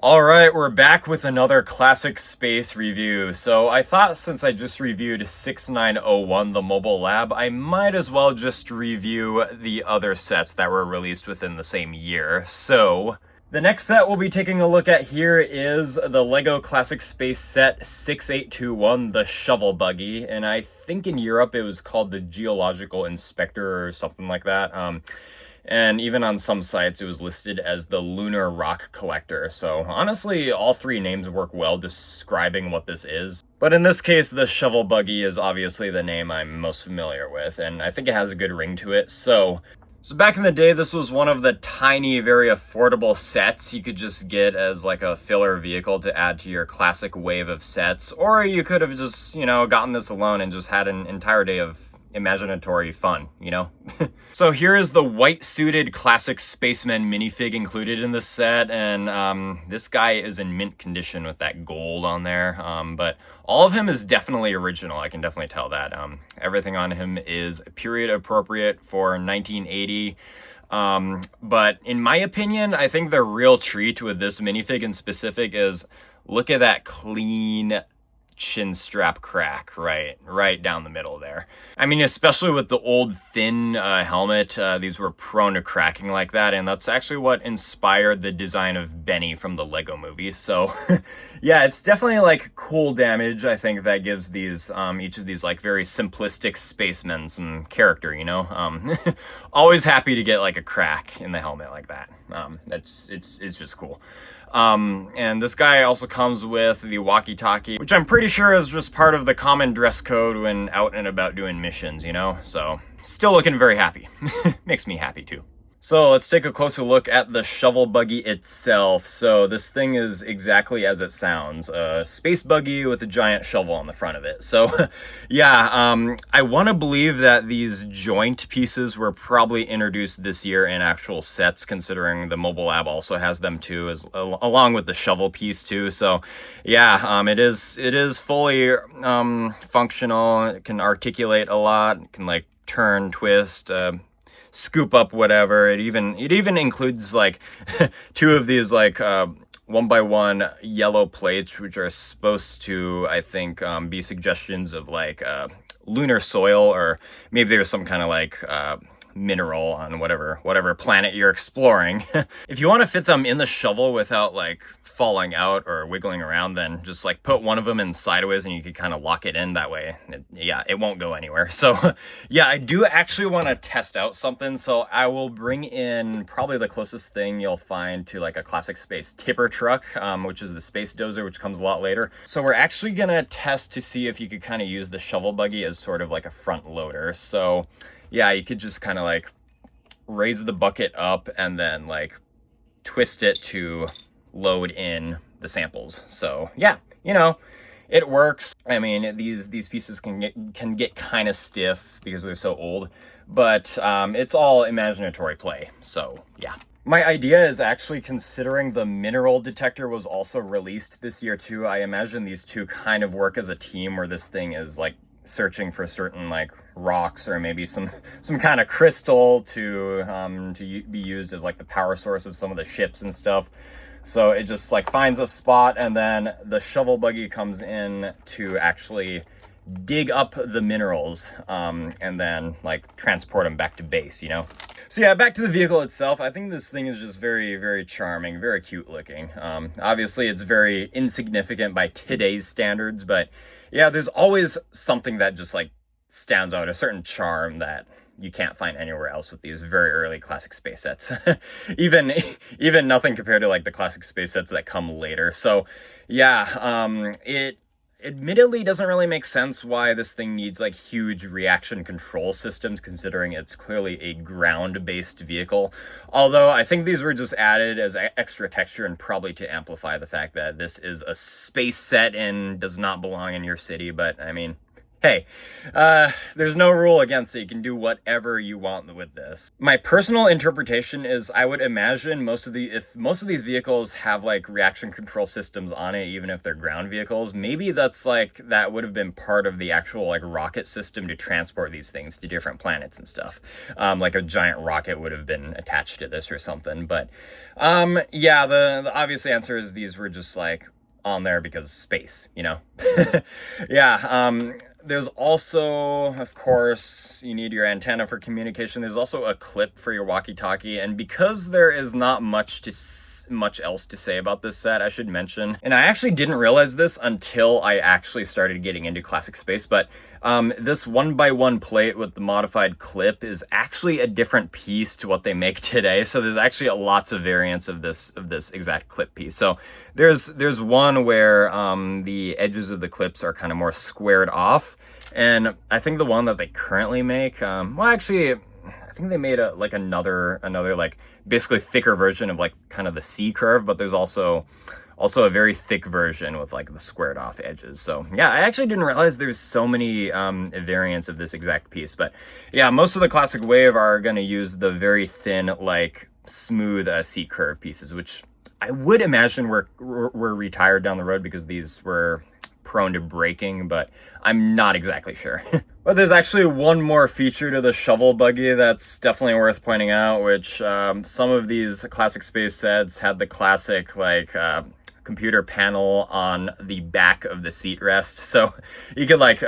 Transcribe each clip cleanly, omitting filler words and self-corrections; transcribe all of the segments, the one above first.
Alright, we're back with another classic space review. So I thought since I just reviewed 6901, the mobile lab, I might as well just review the other sets that were released within the same year. So the next set we'll be taking a look at here is the LEGO Classic Space Set 6821, the Shovel Buggy. And I think in Europe it was called the Geological Inspector or something like that. And even on some sites, it was listed as the Lunar Rock Collector. So honestly, all three names work well describing what this is. But in this case, the Shovel Buggy is obviously the name I'm most familiar with, and I think it has a good ring to it. So back in the day, this was one of the tiny, very affordable sets you could just get as like a filler vehicle to add to your classic wave of sets. Or you could have just, gotten this alone and just had an entire day of imaginatory fun, So here is the white-suited classic Spaceman minifig included in the set, and this guy is in mint condition with that gold on there, but all of him is definitely original. I can definitely tell that. Everything on him is period appropriate for 1980. But in my opinion, I think the real treat with this minifig in specific is look at that clean chin strap crack right down the middle there. I mean, especially with the old thin helmet, these were prone to cracking like that, and that's actually what inspired the design of Benny from the Lego movie. So yeah, it's definitely like cool damage, I think, that gives these each of these like very simplistic spacemen some character, always happy to get like a crack in the helmet like that. It's just cool. And this guy also comes with the walkie-talkie, which I'm pretty sure is just part of the common dress code when out and about doing missions, So, still looking very happy. Makes me happy too. So let's take a closer look at the Shovel Buggy itself. So this thing is exactly as it sounds, a space buggy with a giant shovel on the front of it. So yeah, I want to believe that these joint pieces were probably introduced this year in actual sets, considering the mobile lab also has them too, along with the shovel piece too. So yeah, it is fully functional. It can articulate a lot. It can like turn, twist, scoop up whatever. It even includes like two of these like 1x1 yellow plates, which are supposed to, I think, be suggestions of like lunar soil, or maybe there's some kind of like mineral on whatever planet you're exploring. If you want to fit them in the shovel without like falling out or wiggling around, then just like put one of them in sideways and you can kind of lock it in that way. It won't go anywhere. So yeah, I do actually want to test out something. So I will bring in probably the closest thing you'll find to like a classic space tipper truck, which is the space dozer, which comes a lot later. So we're actually gonna test to see if you could kind of use the shovel buggy as sort of like a front loader. So yeah, you could just kind of like raise the bucket up and then like twist it to load in the samples. So yeah, it works. I mean, these pieces can get kind of stiff because they're so old, but it's all imaginatory play. So yeah. My idea is actually, considering the mineral detector was also released this year too, I imagine these two kind of work as a team, where this thing is like searching for certain like rocks or maybe some kind of crystal to be used as like the power source of some of the ships and stuff. So it just like finds a spot, and then the shovel buggy comes in to actually dig up the minerals and then like transport them back to base, So yeah, back to the vehicle itself. I think this thing is just very, very charming, very cute looking. Obviously it's very insignificant by today's standards, but yeah, there's always something that just like stands out, a certain charm that you can't find anywhere else with these very early classic space sets. even nothing compared to like the classic space sets that come later. So yeah, it admittedly doesn't really make sense why this thing needs like huge reaction control systems, considering it's clearly a ground-based vehicle. Although I think these were just added as extra texture and probably to amplify the fact that this is a space set and does not belong in your city. But I mean, hey, there's no rule against it. You can do whatever you want with this. My personal interpretation is I would imagine if most of these vehicles have like reaction control systems on it, even if they're ground vehicles, maybe that would have been part of the actual like rocket system to transport these things to different planets and stuff. Like a giant rocket would have been attached to this or something. But yeah, the obvious answer is these were just like on there because space, you know? Yeah, there's also, of course, you need your antenna for communication. There's also a clip for your walkie-talkie, and because there is not much else to say about this set, I should mention, and I actually didn't realize this until I actually started getting into classic space, but this 1x1 plate with the modified clip is actually a different piece to what they make today. So there's actually lots of variants of this exact clip piece. So there's one where the edges of the clips are kind of more squared off, and I think the one that they currently make, well, actually, I think they made another like basically thicker version of like kind of the C curve, but there's also a very thick version with like the squared off edges. So yeah, I actually didn't realize there's so many variants of this exact piece. But yeah, most of the classic wave are going to use the very thin, like smooth C curve pieces, which I would imagine were retired down the road because these were prone to breaking, but I'm not exactly sure. But there's actually one more feature to the Shovel Buggy that's definitely worth pointing out, which some of these classic space sets had the classic like computer panel on the back of the seat rest, so you could like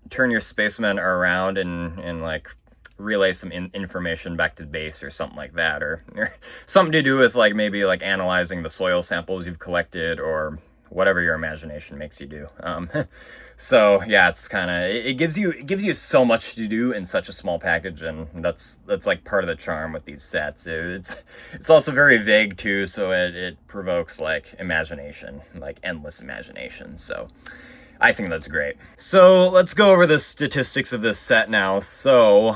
turn your spaceman around and like relay some information back to the base or something like that, or something to do with like maybe like analyzing the soil samples you've collected or whatever your imagination makes you do. So yeah, it's kind of, it gives you so much to do in such a small package, and that's like part of the charm with these sets. It's also very vague too, so it provokes like imagination, like endless imagination. So I think that's great. So let's go over the statistics of this set now. So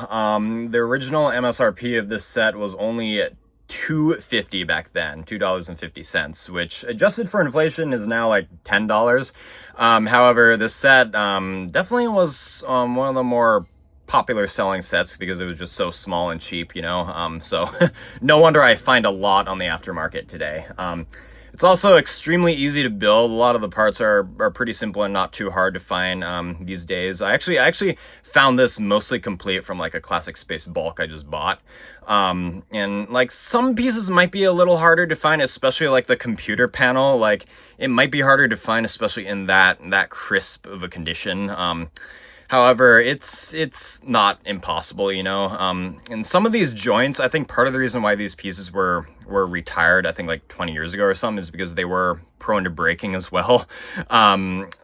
the original MSRP of this set was only $2.50 back then, $2.50, which adjusted for inflation is now like $10. However, this set definitely was one of the more popular selling sets because it was just so small and cheap, you know. So no wonder I find a lot on the aftermarket today. It's also extremely easy to build. A lot of the parts are pretty simple and not too hard to find these days. I actually found this mostly complete from like a classic space bulk I just bought. And like some pieces might be a little harder to find, especially like the computer panel. Like it might be harder to find, especially in that crisp of a condition. However, it's not impossible, you know. And some of these joints, I think part of the reason why these pieces were retired, I think like 20 years ago or something, is because they were prone to breaking as well.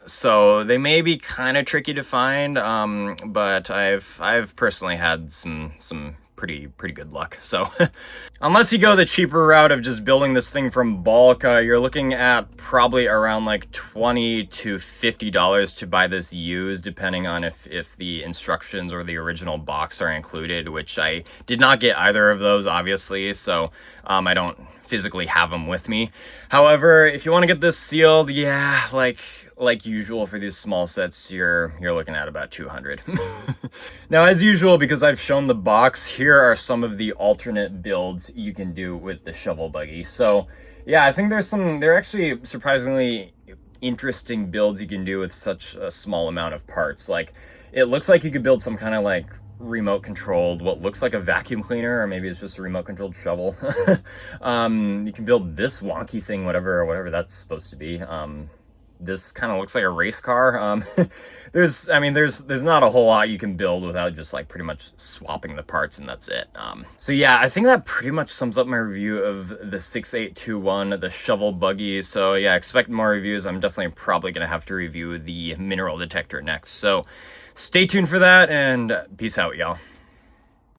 So they may be kind of tricky to find, but I've personally had some pretty good luck. So unless you go the cheaper route of just building this thing from bulk, you're looking at probably around like $20 to $50 to buy this used, depending on if the instructions or the original box are included, which I did not get either of those, obviously, so I don't physically have them with me. However, if you want to get this sealed, yeah, like usual for these small sets, you're looking at about $200. Now, as usual, because I've shown the box, here are some of the alternate builds you can do with the Shovel Buggy. So yeah, I think they're actually surprisingly interesting builds you can do with such a small amount of parts. Like it looks like you could build some kind of like remote controlled, what looks like a vacuum cleaner, or maybe it's just a remote controlled shovel. You can build this wonky thing, whatever that's supposed to be. This kind of looks like a race car. There's not a whole lot you can build without just like pretty much swapping the parts, and that's it. So yeah, I think that pretty much sums up my review of the 6821, the Shovel Buggy. So yeah, expect more reviews. I'm definitely probably gonna have to review the mineral detector next. So stay tuned for that, and peace out, y'all.